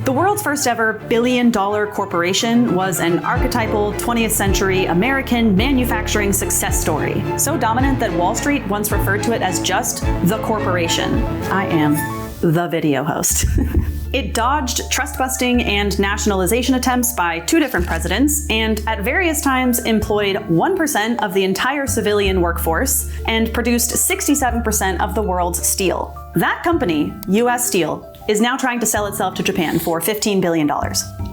The world's first ever billion-dollar corporation was an archetypal 20th century American manufacturing success story, so dominant that Wall Street once referred to it as just the corporation. I am the video host. It dodged trust-busting and nationalization attempts by 2 different presidents, and at various times employed 1% of the entire civilian workforce and produced 67% of the world's steel. That company, US Steel, is now trying to sell itself to Japan for $15 billion.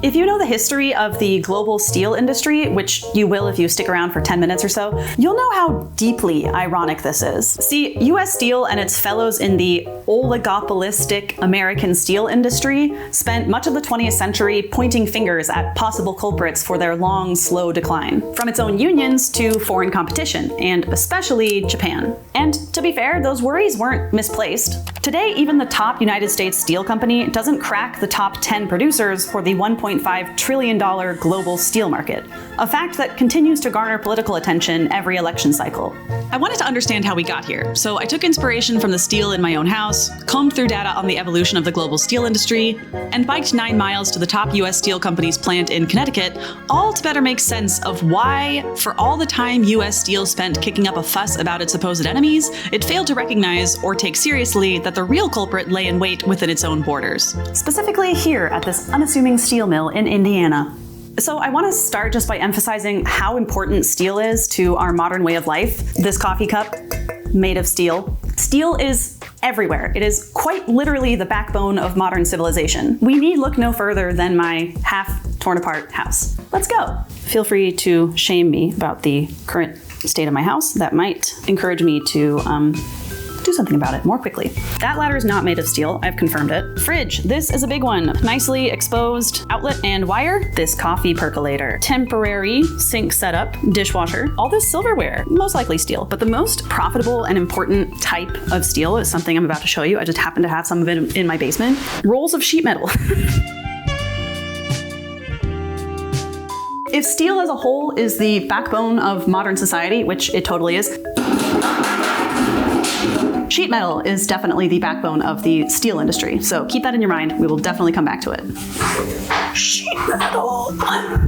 If you know the history of the global steel industry, which you will if you stick around for 10 minutes or so, you'll know how deeply ironic this is. See, US Steel and its fellows in the oligopolistic American steel industry spent much of the 20th century pointing fingers at possible culprits for their long, slow decline, from its own unions to foreign competition, and especially Japan. And to be fair, those worries weren't misplaced. Today, even the top United States steel company doesn't crack the top 10 producers for the $1.5 trillion global steel market, a fact that continues to garner political attention every election cycle. I wanted to understand how we got here, so I took inspiration from the steel in my own house, combed through data on the evolution of the global steel industry, and biked 9 miles to the top US steel company's plant in Connecticut, all to better make sense of why, for all the time US Steel spent kicking up a fuss about its supposed enemies, it failed to recognize or take seriously that the real culprit lay in wait within its own borders. Specifically here at this unassuming steel mill in Indiana. So I want to start just by emphasizing how important steel is to our modern way of life. This coffee cup, made of steel. Steel is everywhere. It is quite literally the backbone of modern civilization. We need look no further than my half torn apart house. Let's go. Feel free to shame me about the current state of my house. That might encourage me to do something about it more quickly. That ladder is not made of steel, I've confirmed it. Fridge, this is a big one. Nicely exposed outlet and wire. This coffee percolator. Temporary sink setup, dishwasher. All this silverware, most likely steel. But the most profitable and important type of steel is something I'm about to show you. I just happen to have some of it in my basement. Rolls of sheet metal. If steel as a whole is the backbone of modern society, which it totally is, sheet metal is definitely the backbone of the steel industry, so keep that in your mind. We will definitely come back to it. Sheet metal.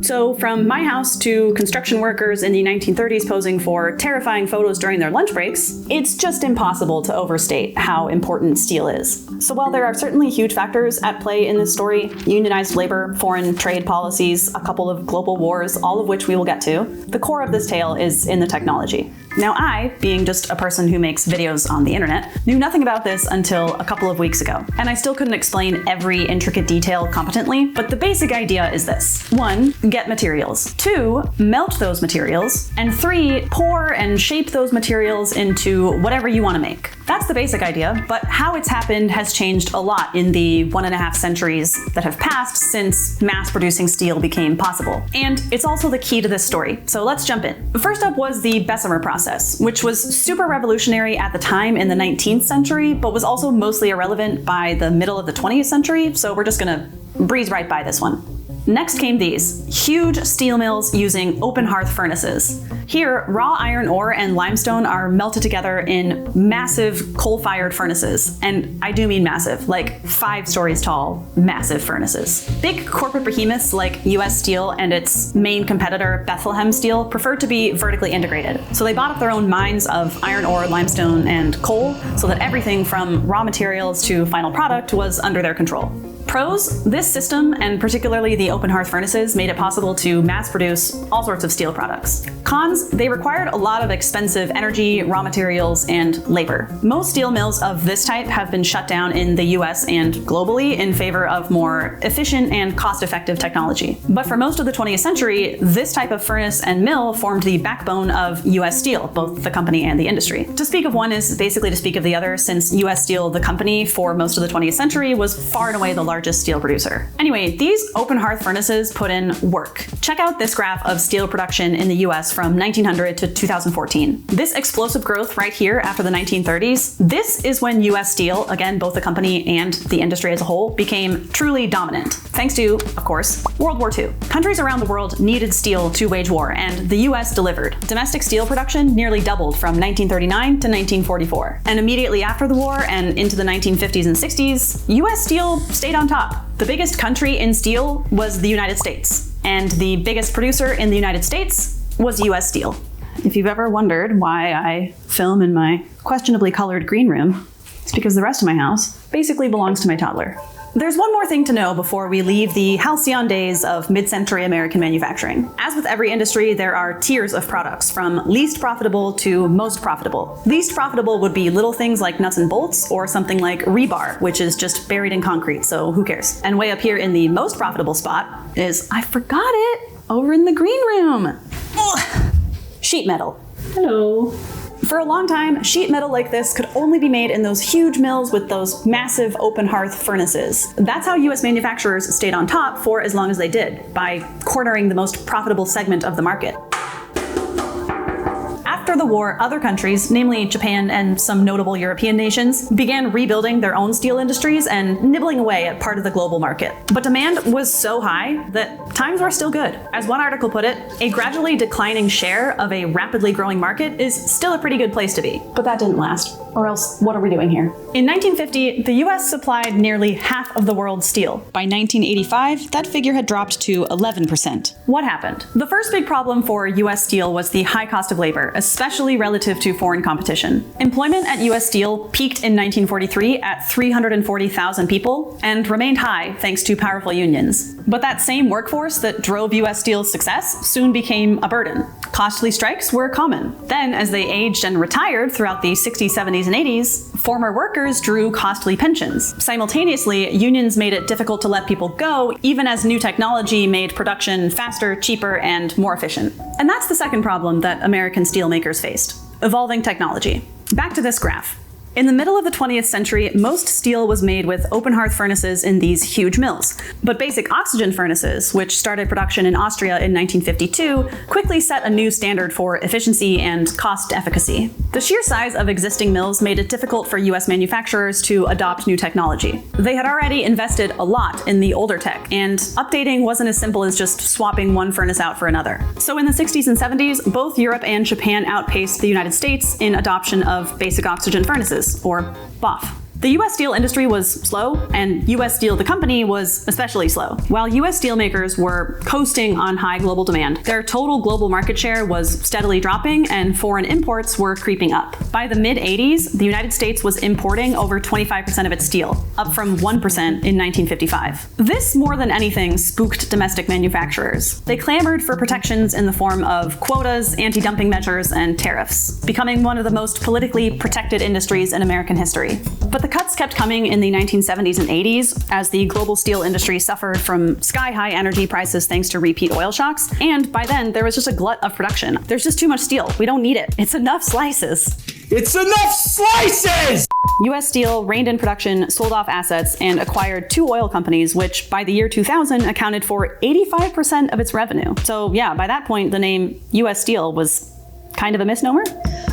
So from my house to construction workers in the 1930s posing for terrifying photos during their lunch breaks, it's just impossible to overstate how important steel is. So while there are certainly huge factors at play in this story, unionized labor, foreign trade policies, a couple of global wars, all of which we will get to, the core of this tale is in the technology. Now I, being just a person who makes videos on the internet, knew nothing about this until a couple of weeks ago. And I still couldn't explain every intricate detail competently, but the basic idea is this. 1, get materials. 2, melt those materials. And 3, pour and shape those materials into whatever you want to make. That's the basic idea, but how it's happened has changed a lot in the 1.5 centuries that have passed since mass-producing steel became possible. And it's also the key to this story, so let's jump in. First up was the Bessemer process, which was super revolutionary at the time in the 19th century, but was also mostly irrelevant by the middle of the 20th century, so we're just gonna breeze right by this one. Next came these huge steel mills using open hearth furnaces. Here, raw iron ore and limestone are melted together in massive coal-fired furnaces. And I do mean massive, like 5 stories tall, massive furnaces. Big corporate behemoths like US Steel and its main competitor, Bethlehem Steel, preferred to be vertically integrated. So they bought up their own mines of iron ore, limestone, and coal, so that everything from raw materials to final product was under their control. Pros, this system, and particularly the open hearth furnaces, made it possible to mass produce all sorts of steel products. Cons, they required a lot of expensive energy, raw materials, and labor. Most steel mills of this type have been shut down in the US and globally in favor of more efficient and cost-effective technology. But for most of the 20th century, this type of furnace and mill formed the backbone of US Steel, both the company and the industry. To speak of one is basically to speak of the other, since US Steel, the company, for most of the 20th century was far and away the largest steel producer. Anyway, these open hearth furnaces put in work. Check out this graph of steel production in the US from 1900 to 2014. This explosive growth right here after the 1930s, this is when US Steel, again, both the company and the industry as a whole, became truly dominant. Thanks to, of course, World War II. Countries around the world needed steel to wage war, and the US delivered. Domestic steel production nearly doubled from 1939 to 1944. And immediately after the war and into the 1950s and 60s, US Steel stayed on top. The biggest country in steel was the United States, and the biggest producer in the United States was US Steel. If you've ever wondered why I film in my questionably colored green room, it's because the rest of my house basically belongs to my toddler. There's one more thing to know before we leave the halcyon days of mid-century American manufacturing. As with every industry, there are tiers of products, from least profitable to most profitable. Least profitable would be little things like nuts and bolts, or something like rebar, which is just buried in concrete, so who cares? And way up here in the most profitable spot is, I forgot it, over in the green room. Ugh. Sheet metal. Hello. For a long time, sheet metal like this could only be made in those huge mills with those massive open hearth furnaces. That's how US manufacturers stayed on top for as long as they did, by cornering the most profitable segment of the market. After the war, other countries, namely Japan and some notable European nations, began rebuilding their own steel industries and nibbling away at part of the global market. But demand was so high that times were still good. As one article put it, a gradually declining share of a rapidly growing market is still a pretty good place to be. But that didn't last. Or else, what are we doing here? In 1950, the US supplied nearly half of the world's steel. By 1985, that figure had dropped to 11%. What happened? The first big problem for US Steel was the high cost of labor, especially relative to foreign competition. Employment at US Steel peaked in 1943 at 340,000 people and remained high thanks to powerful unions. But that same workforce that drove US Steel's success soon became a burden. Costly strikes were common. Then, as they aged and retired throughout the 60s, 70s, and 80s, former workers drew costly pensions. Simultaneously, unions made it difficult to let people go, even as new technology made production faster, cheaper, and more efficient. And that's the second problem that American steelmakers faced: evolving technology. Back to this graph. In the middle of the 20th century, most steel was made with open hearth furnaces in these huge mills. But basic oxygen furnaces, which started production in Austria in 1952, quickly set a new standard for efficiency and cost efficacy. The sheer size of existing mills made it difficult for US manufacturers to adopt new technology. They had already invested a lot in the older tech, and updating wasn't as simple as just swapping one furnace out for another. So in the 60s and 70s, both Europe and Japan outpaced the United States in adoption of basic oxygen furnaces, or BOF. The US steel industry was slow, and US Steel, the company, was especially slow. While US steelmakers were coasting on high global demand, their total global market share was steadily dropping, and foreign imports were creeping up. By the mid-80s, the United States was importing over 25% of its steel, up from 1% in 1955. This, more than anything, spooked domestic manufacturers. They clamored for protections in the form of quotas, anti-dumping measures, and tariffs, becoming one of the most politically protected industries in American history. But the cuts kept coming in the 1970s and 80s as the global steel industry suffered from sky-high energy prices thanks to repeat oil shocks, and by then there was just a glut of production. There's just too much steel. We don't need it. It's enough slices. It's enough slices! US Steel reined in production, sold off assets, and acquired two oil companies, which by the year 2000 accounted for 85% of its revenue. So yeah, by that point, the name US Steel was kind of a misnomer.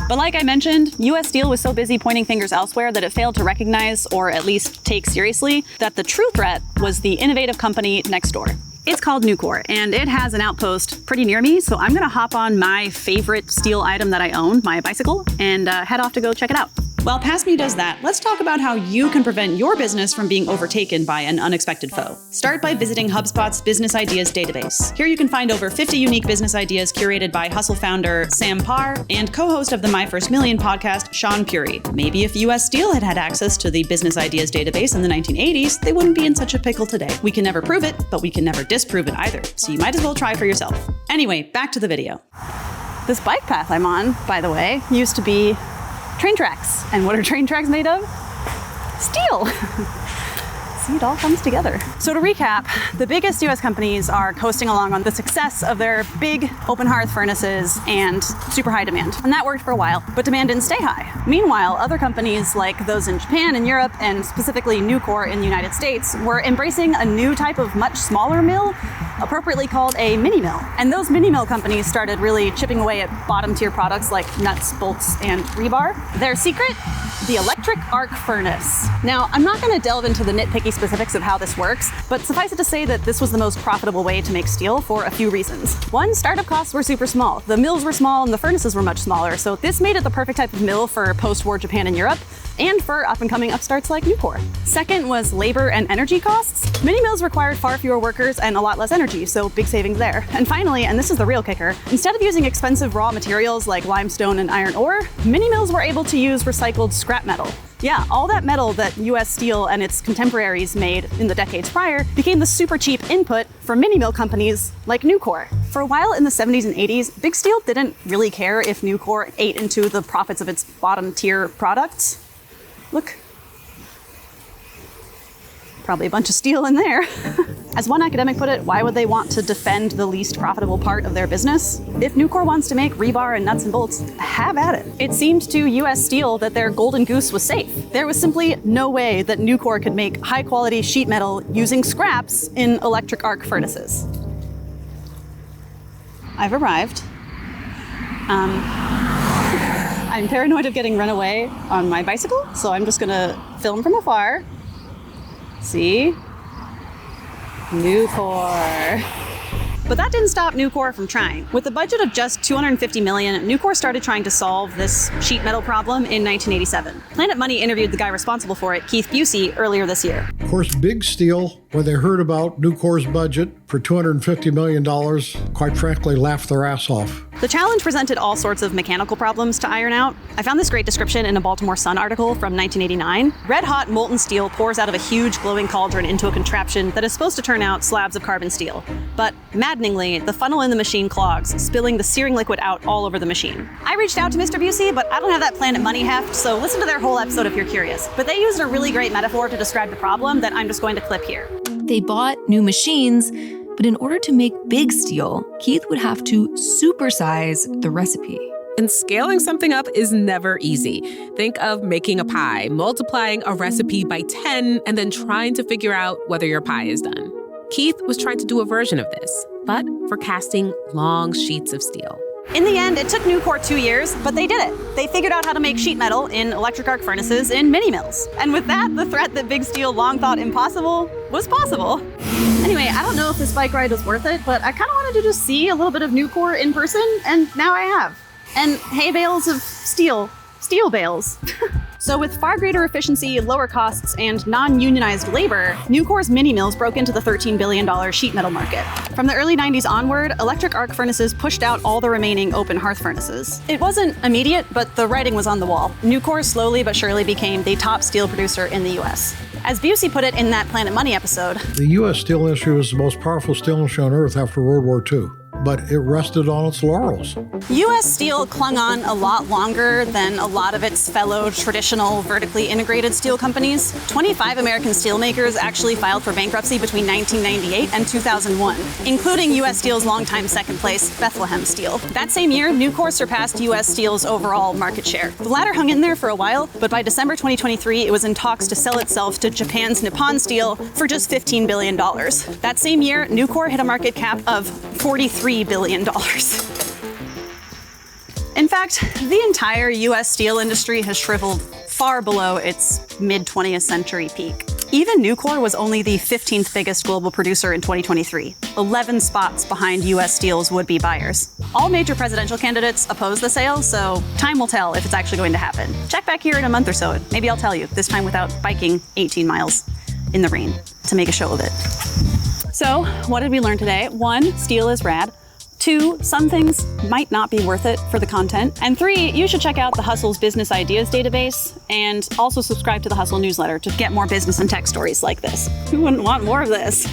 But like I mentioned, US Steel was so busy pointing fingers elsewhere that it failed to recognize, or at least take seriously, that the true threat was the innovative company next door. It's called Nucor, and it has an outpost pretty near me, so I'm gonna hop on my favorite steel item that I own, my bicycle, and head off to go check it out. While Past Me does that, let's talk about how you can prevent your business from being overtaken by an unexpected foe. Start by visiting HubSpot's Business Ideas database. Here you can find over 50 unique business ideas curated by Hustle founder Sam Parr and co-host of the My First Million podcast, Sean Puri. Maybe if US Steel had had access to the Business Ideas database in the 1980s, they wouldn't be in such a pickle today. We can never prove it, but we can never disprove it either, so you might as well try for yourself. Anyway, back to the video. This bike path I'm on, by the way, used to be train tracks. And what are train tracks made of? Steel. See, it all comes together. So to recap, the biggest US companies are coasting along on the success of their big open hearth furnaces and super high demand. And that worked for a while, but demand didn't stay high. Meanwhile, other companies like those in Japan and Europe, and specifically Nucor in the United States, were embracing a new type of much smaller mill, appropriately called a mini mill. And those mini mill companies started really chipping away at bottom tier products like nuts, bolts, and rebar. Their secret? The electric arc furnace. Now, I'm not going to delve into the nitpicky specifics of how this works, but suffice it to say that this was the most profitable way to make steel for a few reasons. One, startup costs were super small. The mills were small and the furnaces were much smaller, so this made it the perfect type of mill for post-war Japan and Europe. and for up-and-coming upstarts like Nucor. Second was labor and energy costs. Mini mills required far fewer workers and a lot less energy, so big savings there. And finally, and this is the real kicker, instead of using expensive raw materials like limestone and iron ore, mini mills were able to use recycled scrap metal. Yeah, all that metal that US Steel and its contemporaries made in the decades prior became the super cheap input for mini mill companies like Nucor. For a while in the 70s and 80s, Big Steel didn't really care if Nucor ate into the profits of its bottom tier products. Look. Probably a bunch of steel in there. As one academic put it, why would they want to defend the least profitable part of their business? If Nucor wants to make rebar and nuts and bolts, have at it. It seemed to US Steel that their golden goose was safe. There was simply no way that Nucor could make high quality sheet metal using scraps in electric arc furnaces. I've arrived. I'm paranoid of getting run away on my bicycle, so I'm just gonna film from afar. See? Nucor. But that didn't stop Nucor from trying. With a budget of just $250 million, Nucor started trying to solve this sheet metal problem in 1987. Planet Money interviewed the guy responsible for it, Keith Busey, earlier this year. Of course, Big Steel, when they heard about Nucor's budget for $250 million, quite frankly, laughed their ass off. The challenge presented all sorts of mechanical problems to iron out. I found this great description in a Baltimore Sun article from 1989. Red-hot molten steel pours out of a huge glowing cauldron into a contraption that is supposed to turn out slabs of carbon steel. But maddeningly, the funnel in the machine clogs, spilling the searing liquid out all over the machine. I reached out to Mr. Busey, but I don't have that Planet Money heft, so listen to their whole episode if you're curious. But they used a really great metaphor to describe the problem that I'm just going to clip here. They bought new machines, but in order to make Big Steel, Keith would have to supersize the recipe. And scaling something up is never easy. Think of making a pie, multiplying a recipe by 10, and then trying to figure out whether your pie is done. Keith was trying to do a version of this, but for casting long sheets of steel. In the end, it took Nucor 2 years, but they did it. They figured out how to make sheet metal in electric arc furnaces in mini mills. And with that, the threat that Big Steel long thought impossible was possible. Anyway, I don't know if this bike ride was worth it, but I kind of wanted to just see a little bit of Nucor in person, and now I have. And hay bales of steel bales. So with far greater efficiency, lower costs, and non-unionized labor, Nucor's mini mills broke into the $13 billion sheet metal market. From the early 90s onward, electric arc furnaces pushed out all the remaining open hearth furnaces. It wasn't immediate, but the writing was on the wall. Nucor slowly but surely became the top steel producer in the US. As Busey put it in that Planet Money episode, The U.S. steel industry was the most powerful steel industry on earth after World War II, but it rested on its laurels. US Steel clung on a lot longer than a lot of its fellow traditional vertically integrated steel companies. 25 American steelmakers actually filed for bankruptcy between 1998 and 2001, including US Steel's longtime second place, Bethlehem Steel. That same year, Nucor surpassed US Steel's overall market share. The latter hung in there for a while, but by December 2023, it was in talks to sell itself to Japan's Nippon Steel for just $15 billion. That same year, Nucor hit a market cap of $43 billion. In fact, the entire US steel industry has shriveled far below its mid-20th century peak. Even Nucor was only the 15th biggest global producer in 2023, 11 spots behind US Steel's would-be buyers. All major presidential candidates oppose the sale, so time will tell if it's actually going to happen. Check back here in a month or so, maybe I'll tell you, this time without biking 18 miles in the rain to make a show of it. So, what did we learn today? 1, steel is rad. 2, some things might not be worth it for the content. And 3, you should check out the Hustle's business ideas database and also subscribe to the Hustle newsletter to get more business and tech stories like this. Who wouldn't want more of this?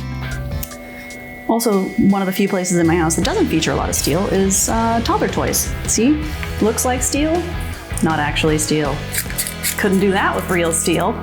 Also, one of the few places in my house that doesn't feature a lot of steel is toddler toys. See? Looks like steel, not actually steel. Couldn't do that with real steel.